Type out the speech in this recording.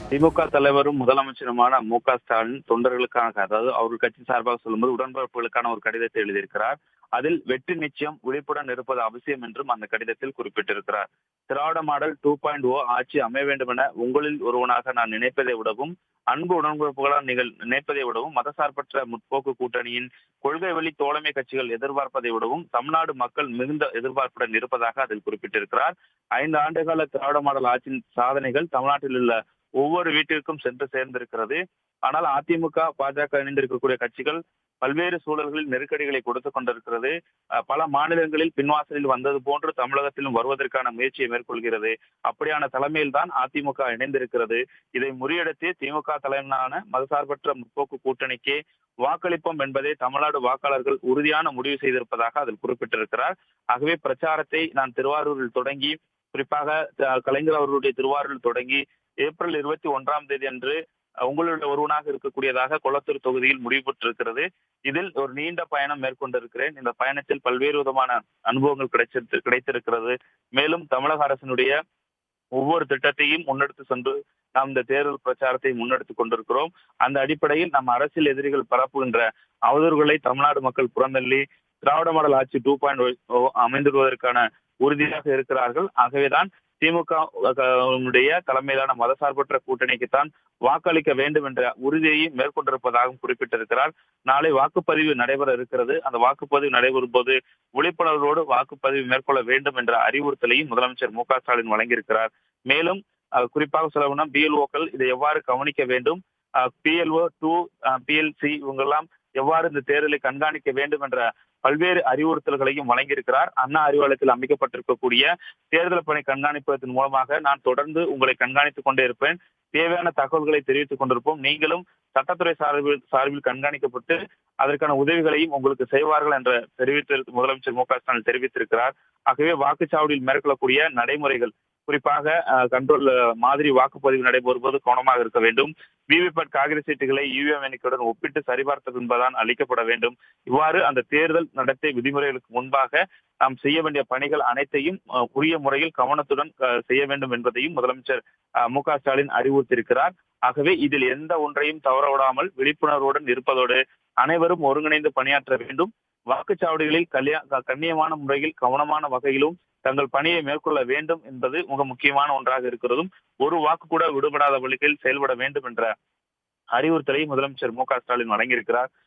திமுக தலைவரும் முதலமைச்சருமான மு.க. ஸ்டாலின் தொண்டர்களுக்காக, அதாவது அவர் கட்சி சார்பாக சொல்லும்போது உடன்பிறப்புகளுக்கான ஒரு கடிதத்தை எழுதியிருக்கிறார். அதில் வெற்றி நிச்சயம், விழிப்புடன் இருப்பது அவசியம் என்றும் அந்த கடிதத்தில் குறிப்பிட்டிருக்கிறார். திராவிட மாடல் 2.0 ஆட்சி அமைய வேண்டும் என உங்களில் ஒருவனாக நான் நினைப்பதை விடவும், அன்பு உடன்பிறப்புகளால் நீங்கள் நினைப்பதை விடவும், மதசார்பற்ற முற்போக்கு கூட்டணியின் கொள்கை வழி தோழமை கட்சிகள் எதிர்பார்ப்பதை விடவும் தமிழ்நாடு மக்கள் மிகுந்த எதிர்பார்ப்புடன் இருப்பதாக அதில் குறிப்பிட்டிருக்கிறார். 5 ஆண்டுகால திராவிட மாடல் ஆட்சியின் சாதனைகள் தமிழ்நாட்டில் உள்ள ஒவ்வொரு வீட்டிற்கும் சென்று சேர்ந்திருக்கிறது. ஆனால் அதிமுக, பாஜக இணைந்திருக்கக்கூடிய கட்சிகள் பல்வேறு சூழல்களில் நெருக்கடிகளை கொடுத்துக் கொண்டிருக்கிறது. பல மாநிலங்களில் பின்வாசலில் வந்தது போன்று தமிழகத்திலும் வருவதற்கான முயற்சியை மேற்கொள்கிறது. அப்படியான தலைமையில் தான் அதிமுக இணைந்திருக்கிறது. இதை முறியடித்து திமுக தலைமையிலான மதசார்பற்ற முற்போக்கு கூட்டணிக்கு வாக்களிப்போம் என்பதை தமிழ்நாடு வாக்காளர்கள் உறுதியான முடிவு செய்திருப்பதாக அதில் குறிப்பிட்டிருக்கிறார். ஆகவே பிரச்சாரத்தை நான் திருவாரூரில் தொடங்கி, குறிப்பாக கலைஞர் அவர்களுடைய திருவாரூரில் தொடங்கி ஏப்ரல் 21ஆம் தேதி அன்று உங்களுடைய ஒருவனாக இருக்கக்கூடியதாக கொளத்தூர் தொகுதியில் முடிவு பெற்றிருக்கிறது. இதில் ஒரு நீண்ட பயணம் மேற்கொண்டிருக்கிறேன். இந்த பயணத்தில் பல்வேறு விதமான அனுபவங்கள் கிடைத்திருக்கிறது. மேலும் தமிழக அரசினுடைய ஒவ்வொரு திட்டத்தையும் முன்னெடுத்து சென்று நாம் இந்த தேர்தல் பிரச்சாரத்தை முன்னெடுத்துக் கொண்டிருக்கிறோம். அந்த அடிப்படையில் நம் அரசியல் எதிரிகள் பரப்புகின்ற அவதூறுகளை தமிழ்நாடு மக்கள் புறந்தள்ளி திராவிட மாடல் ஆட்சி 2.0 அமைந்துள்ளதற்கான உறுதியாக இருக்கிறார்கள். ஆகவேதான் திமுக தலைமையிலான மதசார்பற்ற கூட்டணிக்குத்தான் வாக்களிக்க வேண்டும் என்ற உறுதியை மேற்கொண்டிருப்பதாகவும் குறிப்பிட்டிருக்கிறார். நாளை வாக்குப்பதிவு நடைபெற இருக்கிறது. அந்த வாக்குப்பதிவு நடைபெறும் போது விழிப்புணர்வோடு வாக்குப்பதிவு மேற்கொள்ள வேண்டும் என்ற அறிவுறுத்தலையும் முதலமைச்சர் மு.க. ஸ்டாலின் வழங்கியிருக்கிறார். மேலும் குறிப்பாக சொல்லணும்னா பிஎல்ஓக்கள் இதை எவ்வாறு கவனிக்க வேண்டும், பிஎல்ஓ 2, பிஎல்சி இவங்கெல்லாம் எவ்வாறு இந்த தேர்தலை கண்காணிக்க வேண்டும் என்ற பல்வேறு அறிவுறுத்தல்களையும் வழங்கியிருக்கிறார். அண்ணா அறிவாலயத்தில் அமைக்கப்பட்டிருக்கக்கூடிய தேர்தல் பணி கண்காணிப்பதன் மூலமாக நான் தொடர்ந்து உங்களை கண்காணித்துக் கொண்டே இருப்பேன். தேவையான தகவல்களை தெரிவித்துக் கொண்டிருப்போம். நீங்களும் சட்டத்துறை சார்பில் கண்காணிக்கப்பட்டு அதற்கான உதவிகளையும் உங்களுக்கு செய்வார்கள் என்ற முதலமைச்சர் மு.க. ஸ்டாலின் தெரிவித்திருக்கிறார். ஆகவே வாக்குச்சாவடியில் மேற்கொள்ளக்கூடிய நடைமுறைகள், குறிப்பாக கண்ட்ரோல் மாதிரி வாக்குப்பதிவு நடைபெறும்போது கவனமாக இருக்க வேண்டும். விவிபேட் காகித சீட்டுகளை இவிஎம் எண்ணிக்கையுடன் ஒப்பிட்டு சரிபார்த்த பின்புதான் அளிக்கப்பட வேண்டும். இவ்வாறு அந்த தேர்தல் நடத்தை விதிமுறைகளுக்கு முன்பாக நாம் செய்ய வேண்டிய பணிகள் அனைத்தையும் உரிய முறையில் கவனத்துடன் செய்ய வேண்டும் என்பதையும் முதலமைச்சர் மு.க. ஸ்டாலின் அறிவுறுத்தியிருக்கிறார். ஆகவே இதில் எந்த ஒன்றையும் தவற விடாமல் விழிப்புணர்வுடன் இருப்பதோடு அனைவரும் ஒருங்கிணைந்து பணியாற்ற வேண்டும். வாக்குச்சாவடிகளில் கண்ணியமான முறையில், கவனமான வகையிலும் தங்கள் பணியை மேற்கொள்ள வேண்டும் என்பது மிக முக்கியமான ஒன்றாக இருக்கிறதும், ஒரு வாக்கு கூட விடுபடாத வழிகளில் செயல்பட வேண்டும் என்ற அறிவுறுத்தலை முதலமைச்சர் மு.க. ஸ்டாலின் வழங்கியிருக்கிறார்.